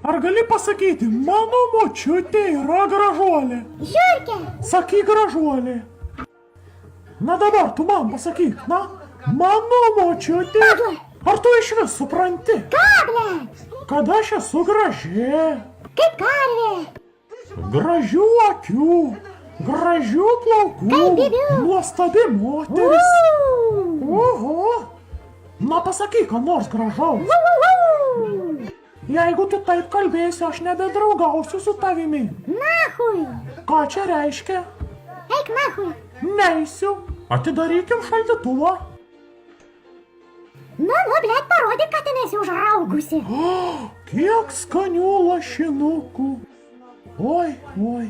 Ar gali pasakyti, mano močiutė yra gražuolė? Žiurkė. Sakyk gražuolė. Na dabar tu man pasakyk, na, mano močiutė. Pagla. Ar tu iš vis supranti, Ką, blėt? kad aš esu graži? Kaip karvė. Gražių akių, gražių plaukų, Kaip bibių. nuostabi moteris. Uu. Oho. Na pasakyk, ką nors gražaus. Uu. Jeigu tu taip kalbėsi, aš nebedraugausiu su tavimi. Nahui. Ką čia reiškia? Eik nahui. Neisiu. Atidarykim šaldytuvą. Nu, blėt, parodyk, kad ten esi užraugusi. Kiek skanių lašinukų. Oi, oi.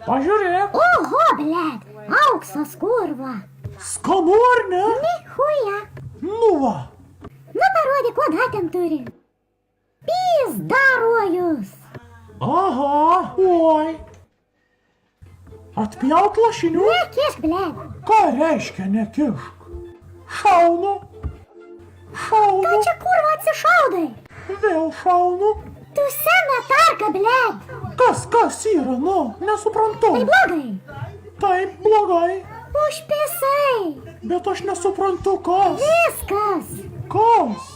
Pažiūrėk. Oho, blėt, auksas kurva. Skanu ar ne? Nichuja. Nu va. Nu, parodyk, kuo dar ten turi. Pizdarojus. Aha. Oi. Atpjaut lašinių? Nekišk, blėt. Ką reiškia nekišk? Šaunu. Šaunu. Ką čia kurva atsišaudai? Vėl šaunu. Tu sena tarka, blėt. Kas yra, nu? Nesuprantu. Tai blogai. Taip, blogai. Užpisai. Bet aš nesuprantu, kas. Viskas. Kas?